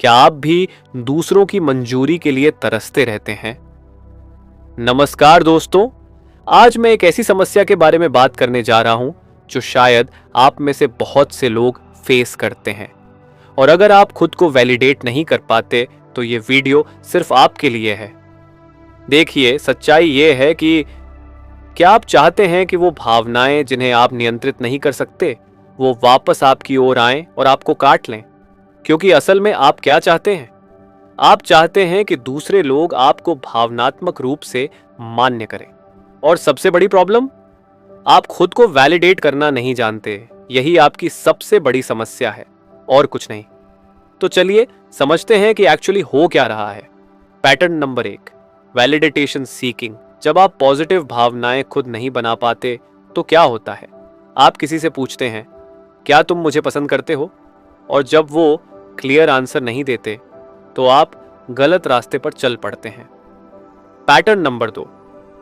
क्या आप भी दूसरों की मंजूरी के लिए तरसते रहते हैं? नमस्कार दोस्तों, आज मैं एक ऐसी समस्या के बारे में बात करने जा रहा हूं जो शायद आप में से बहुत से लोग फेस करते हैं। और अगर आप खुद को वैलिडेट नहीं कर पाते तो ये वीडियो सिर्फ आपके लिए है। देखिए, सच्चाई ये है कि क्या आप चाहते हैं कि वो भावनाएं जिन्हें आप नियंत्रित नहीं कर सकते वो वापस आपकी ओर आएं और आपको काट लें? क्योंकि असल में आप क्या चाहते हैं? आप चाहते हैं कि दूसरे लोग आपको भावनात्मक रूप से मान्य करें। और सबसे बड़ी प्रॉब्लम, आप खुद को वैलिडेट करना नहीं जानते। यही आपकी सबसे बड़ी समस्या है और कुछ नहीं। तो चलिए समझते हैं कि एक्चुअली हो क्या रहा है। Pattern number 1, validation seeking. जब आप पॉजिटिव भावनाएं खुद नहीं बना पाते तो क्या होता है? आप किसी से पूछते हैं, क्या तुम मुझे पसंद करते हो? और जब वो क्लियर आंसर नहीं देते तो आप गलत रास्ते पर चल पड़ते हैं। Pattern number 2,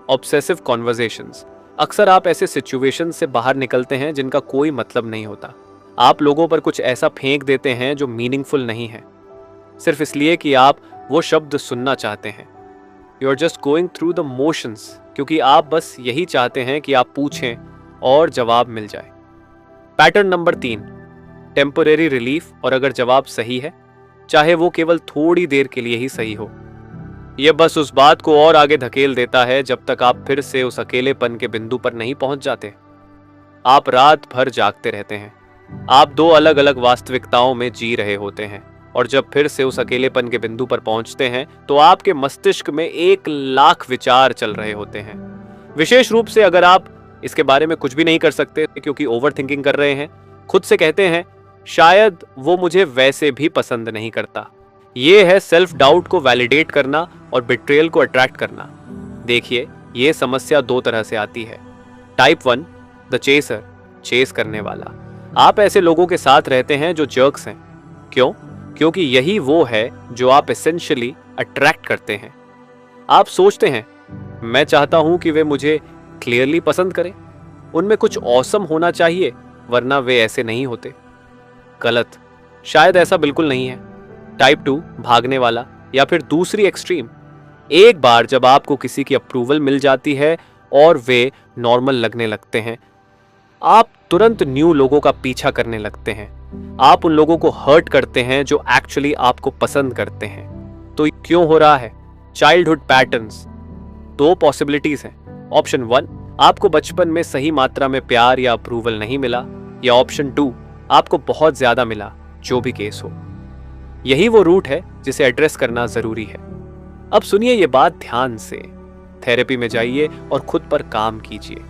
obsessive conversations. अक्सर आप ऐसे सिचुएशन से बाहर निकलते हैं जिनका कोई मतलब नहीं होता। आप लोगों पर कुछ ऐसा फेंक देते हैं जो मीनिंगफुल नहीं है, सिर्फ इसलिए कि आप वो शब्द सुनना चाहते हैं। You are just going through the motions, क्योंकि आप बस यही चाहते हैं कि आप पूछें और जवाब मिल जाए। Pattern number 3, temporary relief. और अगर जवाब सही है, चाहे वो केवल थोड़ी देर के लिए ही सही हो, यह बस उस बात को और आगे धकेल देता है जब तक आप फिर से उस अकेलेपन के बिंदु पर नहीं पहुंच जाते। आप रात भर जागते रहते हैं, आप दो अलग अलग वास्तविकताओं में जी रहे होते हैं, और जब फिर से उस अकेलेपन के बिंदु पर पहुंचते हैं तो आपके मस्तिष्क में 1,00,000 विचार चल रहे होते हैं। विशेष रूप से अगर आप इसके बारे में कुछ भी नहीं कर सकते क्योंकि ओवर थिंकिंग कर रहे हैं, खुद से कहते हैं, शायद वो मुझे वैसे भी पसंद नहीं करता। ये है सेल्फ डाउट को वैलिडेट करना और बिट्रेयल को अट्रैक्ट करना। देखिए, ये समस्या दो तरह से आती है। टाइप 1, द चेसर, चेस करने वाला। आप ऐसे लोगों के साथ रहते हैं जो जर्क्स हैं। क्यों? क्योंकि यही वो है जो आप एसेंशियली अट्रैक्ट करते हैं। आप सोचते हैं, मैं चाहता हूं कि वे मुझे क्लियरली पसंद करें, उनमें कुछ ऑसम होना चाहिए, वरना वे ऐसे नहीं होते। गलत, शायद ऐसा बिल्कुल नहीं है। टाइप 2, भागने वाला, या फिर दूसरी एक्सट्रीम। एक बार जब आपको किसी की अप्रूवल मिल जाती है और वे नॉर्मल लगने लगते हैं, आप तुरंत न्यू लोगों का पीछा करने लगते हैं। आप उन लोगों को हर्ट करते हैं जो एक्चुअली आपको पसंद करते हैं। तो क्यों हो रहा है? Childhood patterns. दो पॉसिबिलिटीज हैं। ऑप्शन 1, आपको बचपन में सही मात्रा में प्यार या अप्रूवल नहीं मिला, या ऑप्शन 2, आपको बहुत ज्यादा मिला, जो भी केस हो। यही वो रूट है जिसे एड्रेस करना जरूरी है। अब सुनिए ये बात ध्यान से। थेरेपी में जाइए और खुद पर काम कीजिए।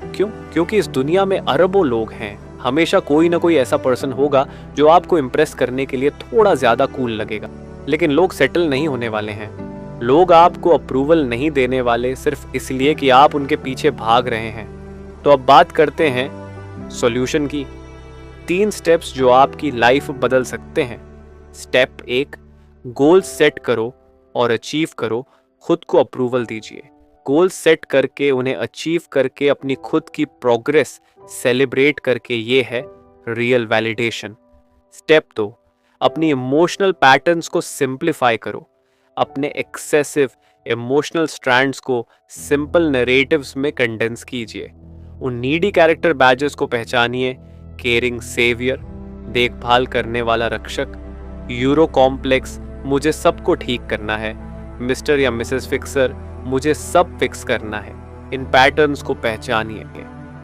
क्यों? क्योंकि इस दुनिया में अरबों लोग हैं। हमेशा कोई ना कोई ऐसा पर्सन होगा जो आपको इंप्रेस करने के लिए थोड़ा ज्यादा कूल लगेगा। लेकिन लोग सेटल नहीं होने वाले हैं। लोग आपको अप्रूवल नहीं देने वाले सिर्फ इसलिए कि आप उनके पीछे भाग रहे हैं। तो अब बात करते हैं सॉल्यूशन की। 3 स्टेप्स जो आपकी लाइफ बदल सकते हैं। स्टेप 1, गोल सेट करो और अचीव करो। खुद को अप्रूवल दीजिए। गोल सेट करके उन्हें अचीव करके अपनी खुद की प्रोग्रेस सेलिब्रेट करके, ये है रियल वैलिडेशन। स्टेप 2, अपनी इमोशनल पैटर्न्स को सिंप्लीफाई करो। अपने एक्सेसिव इमोशनल स्ट्रैंड्स को सिंपल नैरेटिव्स में कंडेंस कीजिए। उन नीडी कैरेक्टर बैजेस को पहचानिए। केयरिंग सेवियर, देखभाल करने वाला रक्षक। यूरो कॉम्प्लेक्स, मुझे सबको ठीक करना है। मिस्टर या मिसेस फिक्सर, मुझे सब फिक्स करना है। इन पैटर्न्स को पहचानिए।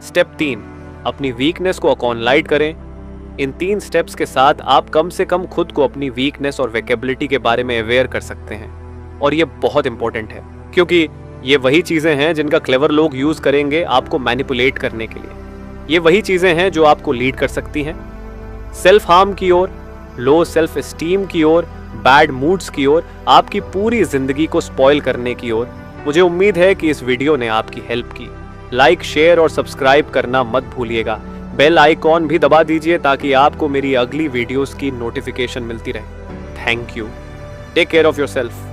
स्टेप 3, अपनी वीकनेस को अकॉनलाइट करें। इन 3 स्टेप्स के साथ आप कम से कम खुद को अपनी वीकनेस और वेकेबिलिटी के बारे में अवेयर कर सकते हैं। और ये बहुत इंपॉर्टेंट है, क्योंकि ये वही चीजें हैं जिनका क्लेवर लोग यूज करेंगे आपको मैनिपुलेट करने के लिए। ये वही चीजें हैं जो आपको लीड कर सकती हैं सेल्फ हार्म की ओर, लो सेल्फ एस्टीम की ओर, बैड मूड्स की ओर, आपकी पूरी जिंदगी को स्पॉइल करने की ओर। मुझे उम्मीद है कि इस वीडियो ने आपकी हेल्प की। लाइक, शेयर और सब्सक्राइब करना मत भूलिएगा। बेल आइकॉन भी दबा दीजिए ताकि आपको मेरी अगली वीडियोस की नोटिफिकेशन मिलती रहे। Thank you. Take care of yourself.